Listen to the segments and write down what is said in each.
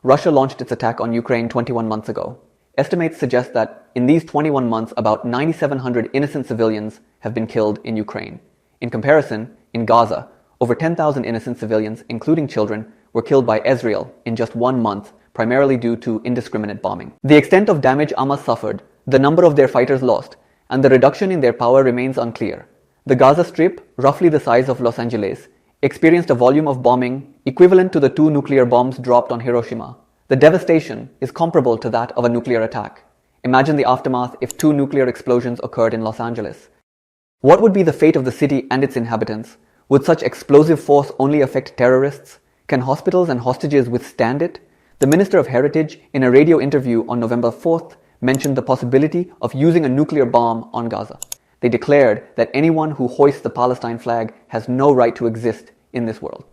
Russia launched its attack on Ukraine 21 months ago. Estimates suggest that in these 21 months, about 9,700 innocent civilians have been killed in Ukraine. In comparison, in Gaza, over 10,000 innocent civilians, including children, were killed by Israel in just 1 month, primarily due to indiscriminate bombing. The extent of damage Hamas suffered, the number of their fighters lost, and the reduction in their power remains unclear. The Gaza Strip, roughly the size of Los Angeles, experienced a volume of bombing equivalent to the 2 nuclear bombs dropped on Hiroshima. The devastation is comparable to that of a nuclear attack. Imagine the aftermath if 2 nuclear explosions occurred in Los Angeles. What would be the fate of the city and its inhabitants? Would such explosive force only affect terrorists? Can hospitals and hostages withstand it? The Minister of Heritage, in a radio interview on November 4th, mentioned the possibility of using a nuclear bomb on Gaza. They declared that anyone who hoists the Palestine flag has no right to exist in this world.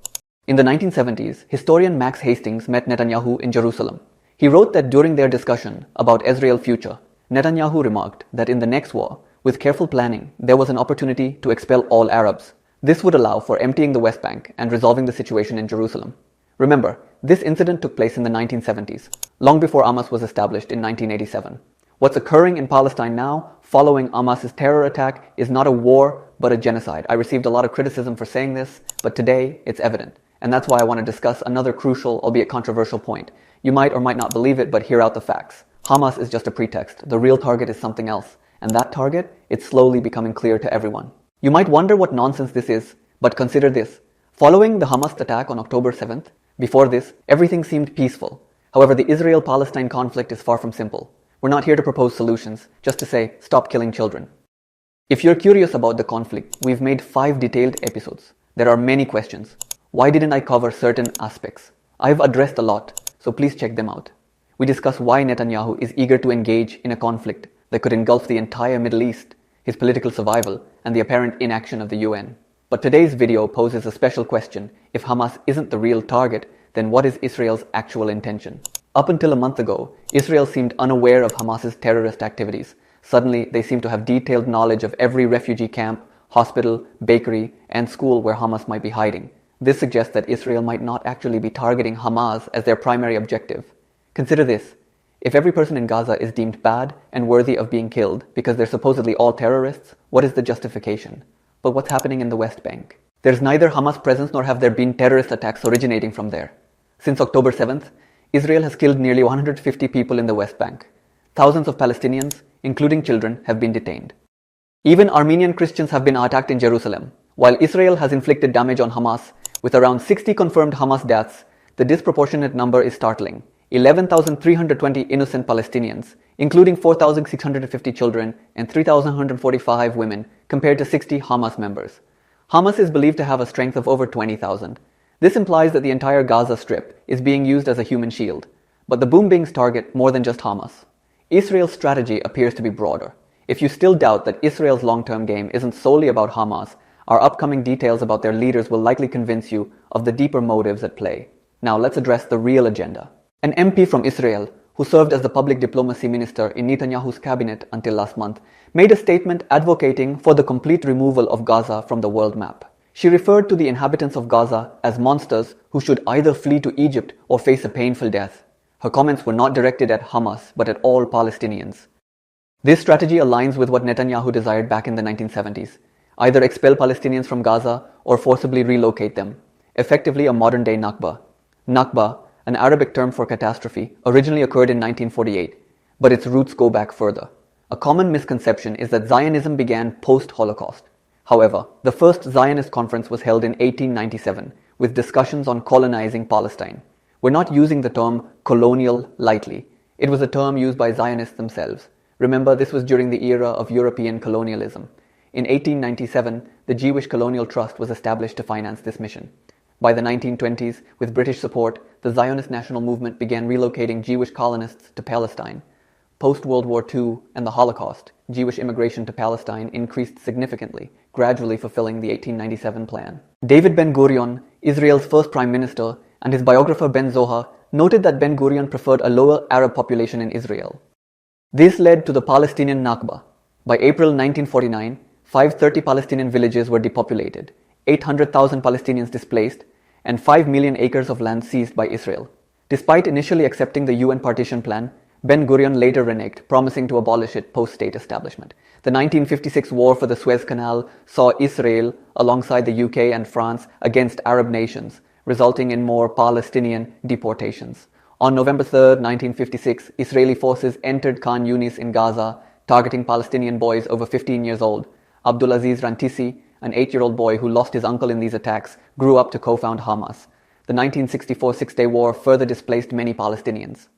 In the 1970s, historian Max Hastings met Netanyahu in Jerusalem. He wrote that during their discussion about Israel's future, Netanyahu remarked that in the next war, with careful planning, there was an opportunity to expel all Arabs. This would allow for emptying the West Bank and resolving the situation in Jerusalem. Remember, this incident took place in the 1970s, long before Hamas was established in 1987. What's occurring in Palestine now, following Hamas's terror attack, is not a war, but a genocide. I received a lot of criticism for saying this, but today it's evident. And that's why I want to discuss another crucial, albeit controversial point. You might or might not believe it, but hear out the facts. Hamas is just a pretext. The real target is something else. And that target, it's slowly becoming clear to everyone. You might wonder what nonsense this is, but consider this. Following the Hamas attack on October 7th, before this, everything seemed peaceful. However, the Israel-Palestine conflict is far from simple. We're not here to propose solutions, just to say, stop killing children. If you're curious about the conflict, we've made 5 detailed episodes. There are many questions. Why didn't I cover certain aspects? I've addressed a lot, so please check them out. We discuss why Netanyahu is eager to engage in a conflict that could engulf the entire Middle East, his political survival, and the apparent inaction of the UN. But today's video poses a special question. If Hamas isn't the real target, then what is Israel's actual intention? Up until a month ago, Israel seemed unaware of Hamas's terrorist activities. Suddenly, they seem to have detailed knowledge of every refugee camp, hospital, bakery, and school where Hamas might be hiding. This suggests that Israel might not actually be targeting Hamas as their primary objective. Consider this. If every person in Gaza is deemed bad and worthy of being killed because they're supposedly all terrorists, what is the justification? But what's happening in the West Bank? There's neither Hamas presence nor have there been terrorist attacks originating from there. Since October 7th, Israel has killed nearly 150 people in the West Bank. Thousands of Palestinians, including children, have been detained. Even Armenian Christians have been attacked in Jerusalem. While Israel has inflicted damage on Hamas, with around 60 confirmed Hamas deaths, the disproportionate number is startling. 11,320 innocent Palestinians, including 4,650 children and 3,145 women, compared to 60 Hamas members. Hamas is believed to have a strength of over 20,000. This implies that the entire Gaza Strip is being used as a human shield. But the bombings target more than just Hamas. Israel's strategy appears to be broader. If you still doubt that Israel's long-term game isn't solely about Hamas, our upcoming details about their leaders will likely convince you of the deeper motives at play. Now let's address the real agenda. An MP from Israel, who served as the public diplomacy minister in Netanyahu's cabinet until last month, made a statement advocating for the complete removal of Gaza from the world map. She referred to the inhabitants of Gaza as monsters who should either flee to Egypt or face a painful death. Her comments were not directed at Hamas, but at all Palestinians. This strategy aligns with what Netanyahu desired back in the 1970s. Either expel Palestinians from Gaza or forcibly relocate them. Effectively a modern-day Nakba. Nakba, an Arabic term for catastrophe, originally occurred in 1948, but its roots go back further. A common misconception is that Zionism began post-Holocaust. However, the first Zionist conference was held in 1897, with discussions on colonizing Palestine. We're not using the term colonial lightly. It was a term used by Zionists themselves. Remember, this was during the era of European colonialism. In 1897, the Jewish Colonial Trust was established to finance this mission. By the 1920s, with British support, the Zionist national movement began relocating Jewish colonists to Palestine. Post-World War II and the Holocaust, Jewish immigration to Palestine increased significantly, gradually fulfilling the 1897 plan. David Ben Gurion, Israel's first prime minister, and his biographer Ben Zohar noted that Ben Gurion preferred a lower Arab population in Israel. This led to the Palestinian Nakba. By April 1949, 530 Palestinian villages were depopulated, 800,000 Palestinians displaced, and 5 million acres of land seized by Israel. Despite initially accepting the UN partition plan, Ben Gurion later reneged, promising to abolish it post-state establishment. The 1956 war for the Suez Canal saw Israel, alongside the UK and France, against Arab nations, resulting in more Palestinian deportations. On November 3, 1956, Israeli forces entered Khan Yunis in Gaza, targeting Palestinian boys over 15 years old. Abdulaziz Rantisi, an 8-year-old boy who lost his uncle in these attacks, grew up to co-found Hamas. The 1964 Six-Day War further displaced many Palestinians.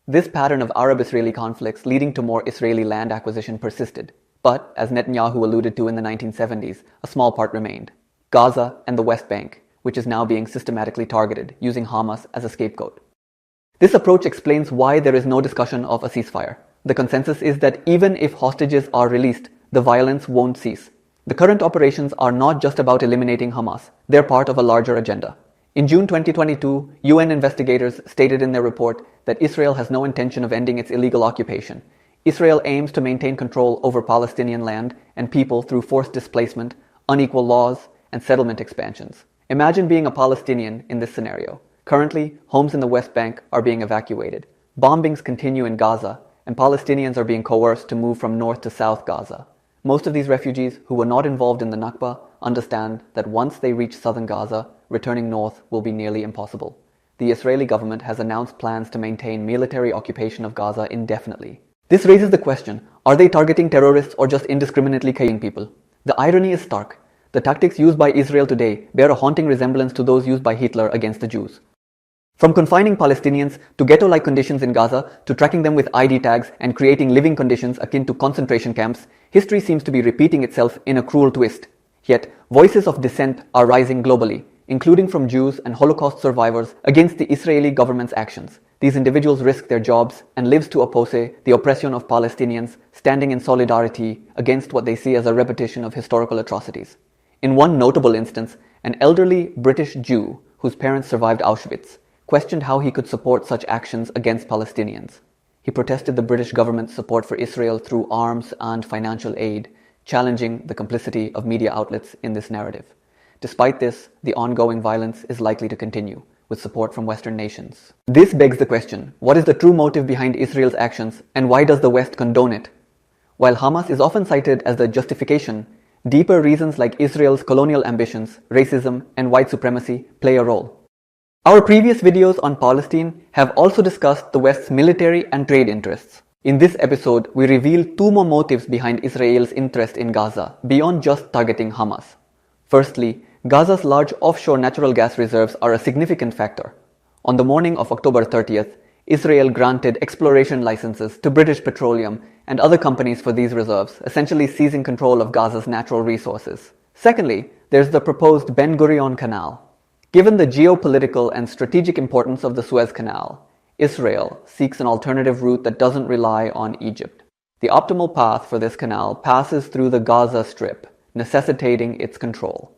This pattern of Arab-Israeli conflicts leading to more Israeli land acquisition persisted. But, as Netanyahu alluded to in the 1970s, a small part remained: Gaza and the West Bank, which is now being systematically targeted, using Hamas as a scapegoat. This approach explains why there is no discussion of a ceasefire. The consensus is that even if hostages are released, the violence won't cease. The current operations are not just about eliminating Hamas, they're part of a larger agenda. In June 2022, UN investigators stated in their report that Israel has no intention of ending its illegal occupation. Israel aims to maintain control over Palestinian land and people through forced displacement, unequal laws, and settlement expansions. Imagine being a Palestinian in this scenario. Currently, homes in the West Bank are being evacuated. Bombings continue in Gaza, and Palestinians are being coerced to move from north to south Gaza. Most of these refugees who were not involved in the Nakba understand that once they reach southern Gaza, returning north will be nearly impossible. The Israeli government has announced plans to maintain military occupation of Gaza indefinitely. This raises the question, are they targeting terrorists or just indiscriminately killing people? The irony is stark. The tactics used by Israel today bear a haunting resemblance to those used by Hitler against the Jews. From confining Palestinians to ghetto-like conditions in Gaza to tracking them with ID tags and creating living conditions akin to concentration camps, history seems to be repeating itself in a cruel twist. Yet, voices of dissent are rising globally, including from Jews and Holocaust survivors, against the Israeli government's actions. These individuals risk their jobs and lives to oppose the oppression of Palestinians, standing in solidarity against what they see as a repetition of historical atrocities. In one notable instance, an elderly British Jew whose parents survived Auschwitz questioned how he could support such actions against Palestinians. He protested the British government's support for Israel through arms and financial aid, challenging the complicity of media outlets in this narrative. Despite this, the ongoing violence is likely to continue, with support from Western nations. This begs the question, what is the true motive behind Israel's actions, and why does the West condone it? While Hamas is often cited as the justification, deeper reasons like Israel's colonial ambitions, racism, and white supremacy play a role. Our previous videos on Palestine have also discussed the West's military and trade interests. In this episode, we reveal two more motives behind Israel's interest in Gaza, beyond just targeting Hamas. Firstly, Gaza's large offshore natural gas reserves are a significant factor. On the morning of October 30th, Israel granted exploration licenses to British Petroleum and other companies for these reserves, essentially seizing control of Gaza's natural resources. Secondly, there's the proposed Ben Gurion Canal. Given the geopolitical and strategic importance of the Suez Canal, Israel seeks an alternative route that doesn't rely on Egypt. The optimal path for this canal passes through the Gaza Strip, necessitating its control.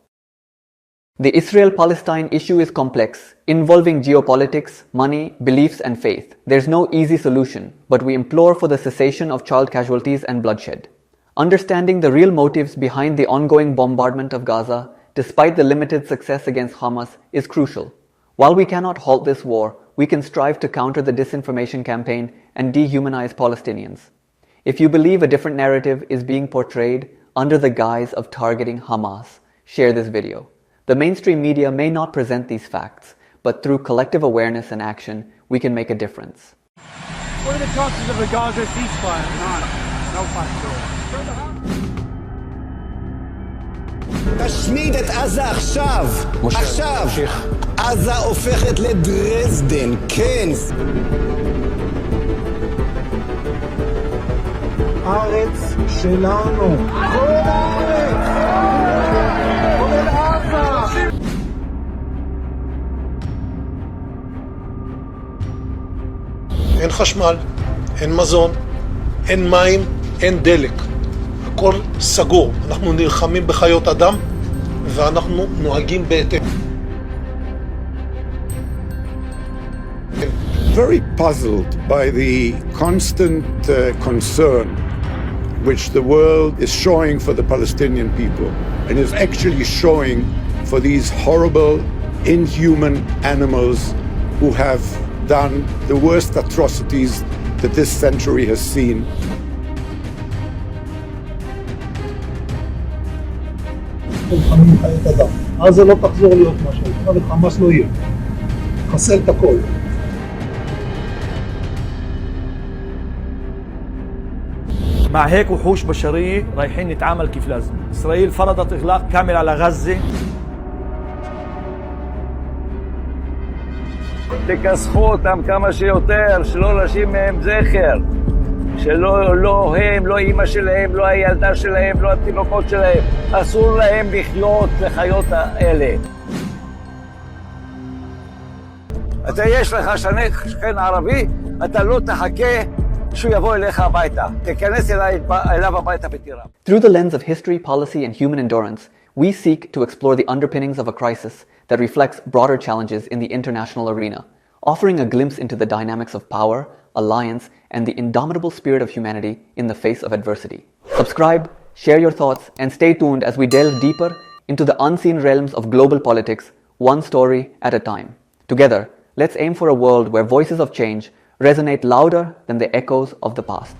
The Israel-Palestine issue is complex, involving geopolitics, money, beliefs, and faith. There's no easy solution, but we implore for the cessation of child casualties and bloodshed. Understanding the real motives behind the ongoing bombardment of Gaza, despite the limited success against Hamas, is crucial. While we cannot halt this war, we can strive to counter the disinformation campaign and dehumanize Palestinians. If you believe a different narrative is being portrayed under the guise of targeting Hamas, share this video. The mainstream media may not present these facts, but through collective awareness and action, we can make a difference. What are the chances of a Gaza ceasefire? None. No possible. תשמיד את עזה עכשיו, עכשיו. עזה הופכת לדרזדן, כן. הארץ שלנו. כל הארץ. כולל עזה. אין חשמל, אין מזון, אין מים, אין דלק. הכל סגור. אנחנו נלחמים בחיות אדם ואנחנו נוהגים בהתאם. Very puzzled by the constant concern which the world is showing for the Palestinian people and is actually showing for these horrible, inhuman animals who have done the worst atrocities that this century has seen. נלחמים חיית אדם. עזה לא תחזור להיות מה שהייתה, וחמאס לא יהיה. חסל את הכל. مع هيك وحوش بشرية رايحين نتعامل كيف لازم. إسرائيل فرضت إغلاق كامل على غزة. תכסחו אותם כמה שיותר, שלא נשאיר מהם זכר. שלא הם, לא אמא שלהם, לא הילדה שלהם, לא התינוקות שלהם. אסור להם לחיות לחיות האלה. אתה יש לך שכן ערבי, אתה לא תחכה שהוא יבוא אליך הביתה. תיכנס אליו הביתה ותירה. Through the lens of history, policy, and human endurance, we seek to explore the underpinnings of a crisis that reflects broader challenges in the international arena, offering a glimpse into the dynamics of power, alliance, and the indomitable spirit of humanity in the face of adversity. Subscribe, share your thoughts, and stay tuned as we delve deeper into the unseen realms of global politics, one story at a time. Together, let's aim for a world where voices of change resonate louder than the echoes of the past.